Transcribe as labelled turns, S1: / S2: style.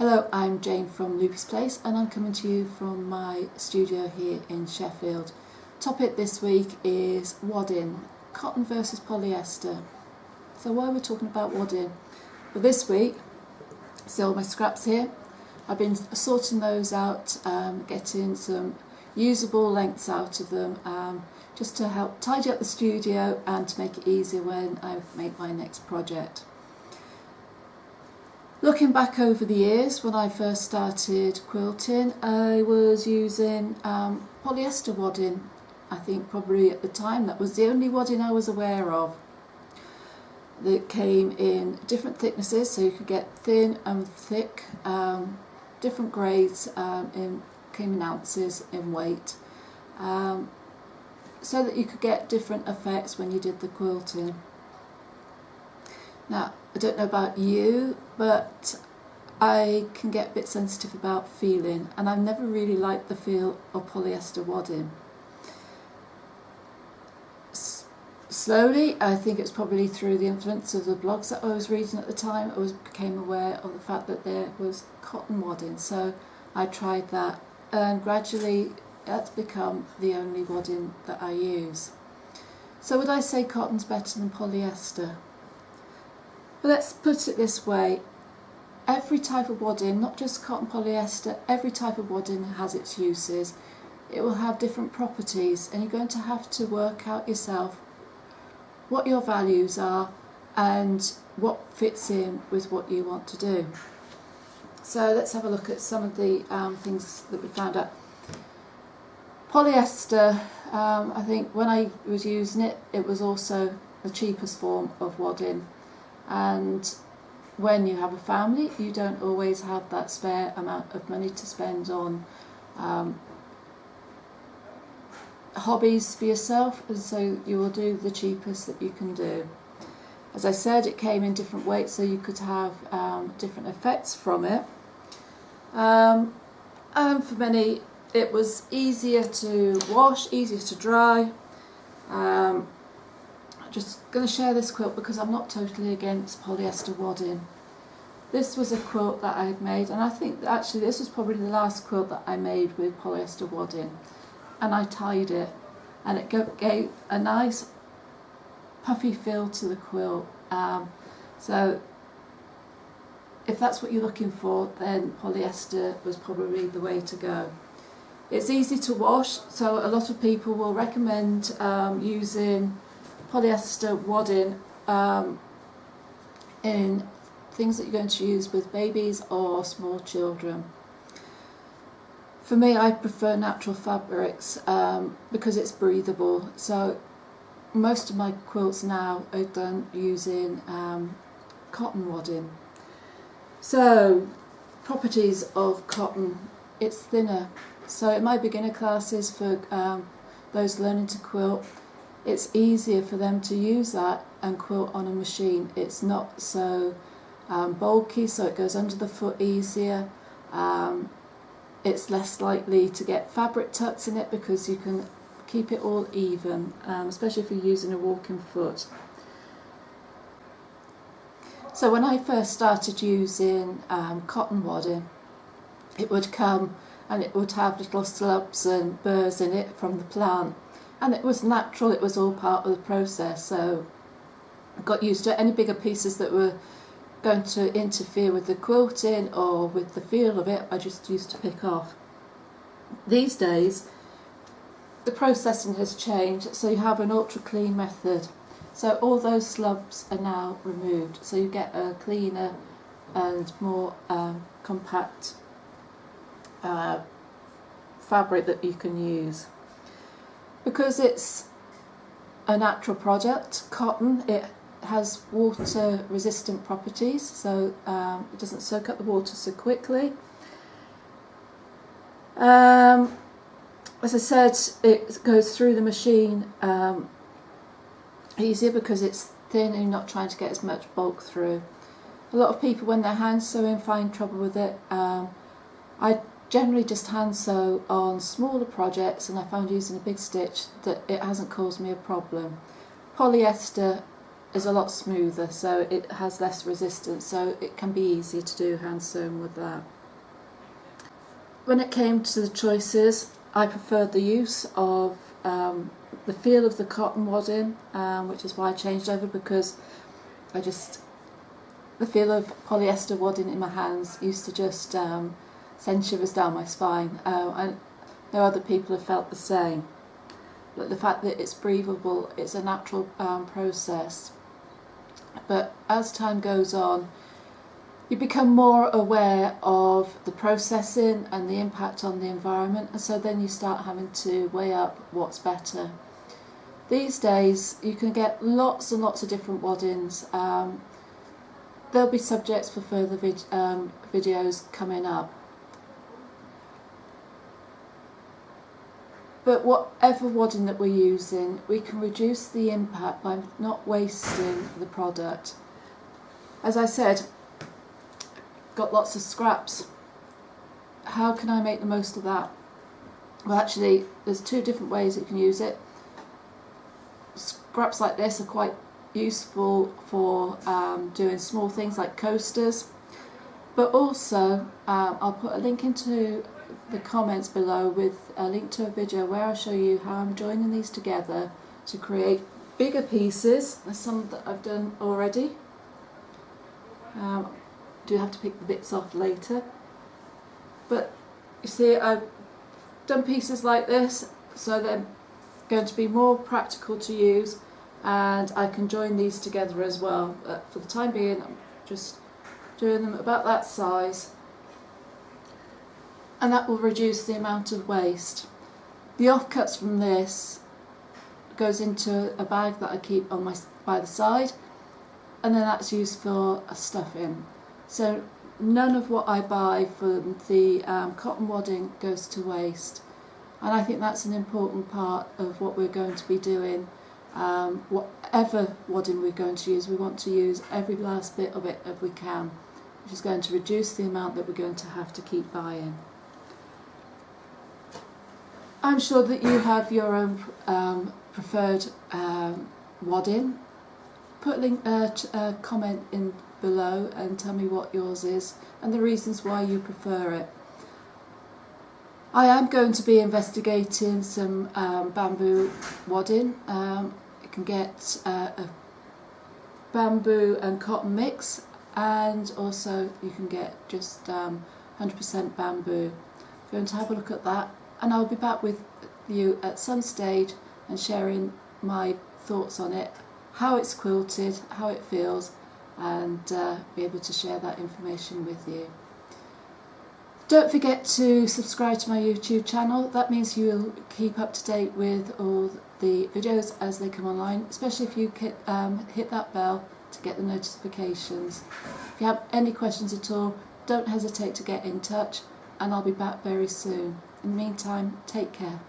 S1: Hello, I'm Jane from Loopy's Place and I'm coming to you from my studio here in Sheffield. Topic this week is wadding, cotton versus polyester. So why are we talking about wadding? Well, this week, see all my scraps here. I've been sorting those out, getting some usable lengths out of them, just to help tidy up the studio and to make it easier when I make my next project. Looking back over the years, when I first started quilting, I was using polyester wadding. I think probably at the time that was the only wadding I was aware of. That came in different thicknesses, so you could get thin and thick, different grades, came in ounces in weight, so that you could get different effects when you did the quilting. Now, I don't know about you, but I can get a bit sensitive about feeling, and I've never really liked the feel of polyester wadding. Slowly, I think it's probably through the influence of the blogs that I was reading at the time, I became aware of the fact that there was cotton wadding, so I tried that, and gradually that's become the only wadding that I use. So would I say cotton's better than polyester? But let's put it this way, every type of wadding, not just cotton polyester, every type of wadding has its uses. It will have different properties, and you're going to have to work out yourself what your values are and what fits in with what you want to do. So let's have a look at some of the things that we found out. Polyester, I think when I was using it, it was also the cheapest form of wadding. And when you have a family, you don't always have that spare amount of money to spend on hobbies for yourself, and so you will do the cheapest that you can do. As I said, it came in different weights, so you could have different effects from it. And for many, it was easier to wash, easier to dry. Just going to share this quilt because I'm not totally against polyester wadding. This was a quilt that I had made, and I think that actually this was probably the last quilt that I made with polyester wadding, and I tied it, and it gave a nice puffy feel to the quilt. So if that's what you're looking for, then polyester was probably the way to go. It's easy to wash, so a lot of people will recommend using polyester wadding in things that you're going to use with babies or small children. For me, I prefer natural fabrics because it's breathable. So most of my quilts now are done using cotton wadding. So properties of cotton: it's thinner. So in my beginner classes for those learning to quilt, it's easier for them to use that and quilt on a machine. It's not so bulky, so it goes under the foot easier. It's less likely to get fabric tucks in it because you can keep it all even, especially if you're using a walking foot. So when I first started using cotton wadding, it would come and it would have little slubs and burrs in it from the plant. And it was natural, it was all part of the process, so I got used to it. Any bigger pieces that were going to interfere with the quilting or with the feel of it, I just used to pick off. These days, the processing has changed, so you have an ultra clean method. So all those slubs are now removed, so you get a cleaner and more compact fabric that you can use. Because it's a natural product, cotton, it has water resistant properties, so it doesn't soak up the water so quickly. As I said, it goes through the machine easier because it's thin and you're not trying to get as much bulk through. A lot of people, when they're hand sewing, find trouble with it. I generally just hand sew on smaller projects, and I found using a big stitch that it hasn't caused me a problem. Polyester is a lot smoother, so it has less resistance, so it can be easier to do hand sewn with that. When it came to the choices, I preferred the use of the feel of the cotton wadding, which is why I changed over, because the feel of polyester wadding in my hands used to just send shivers down my spine. And no other people have felt the same. But the fact that it's breathable, it's a natural process. But as time goes on, you become more aware of the processing and the impact on the environment, and so then you start having to weigh up what's better. These days you can get lots and lots of different waddings. There'll be subjects for further videos coming up. But whatever wadding that we're using, we can reduce the impact by not wasting the product. As I said, got lots of scraps. How can I make the most of that? Well, actually, there's two different ways you can use it. Scraps like this are quite useful for doing small things like coasters, but also I'll put a link into the comments below with a link to a video where I'll show you how I'm joining these together to create bigger pieces. There's some that I've done already. Do have to pick the bits off later, but you see, I've done pieces like this, so they're going to be more practical to use, and I can join these together as well. But for the time being, I'm just doing them about that size, and that will reduce the amount of waste. The offcuts from this goes into a bag that I keep on by the side, and then that's used for a stuffing. So none of what I buy from the cotton wadding goes to waste, and I think that's an important part of what we're going to be doing. Whatever wadding we're going to use, we want to use every last bit of it if we can, which is going to reduce the amount that we're going to have to keep buying. I'm sure that you have your own preferred wadding. Put a comment in below and tell me what yours is and the reasons why you prefer it. I am going to be investigating some bamboo wadding. You can get a bamboo and cotton mix, and also you can get just 100% bamboo. I'm going to have a look at that, and I'll be back with you at some stage and sharing my thoughts on it, how it's quilted, how it feels, and be able to share that information with you. Don't forget to subscribe to my YouTube channel. That means you'll keep up to date with all the videos as they come online, especially if you hit that bell to get the notifications. If you have any questions at all, don't hesitate to get in touch, and I'll be back very soon. In the meantime, take care.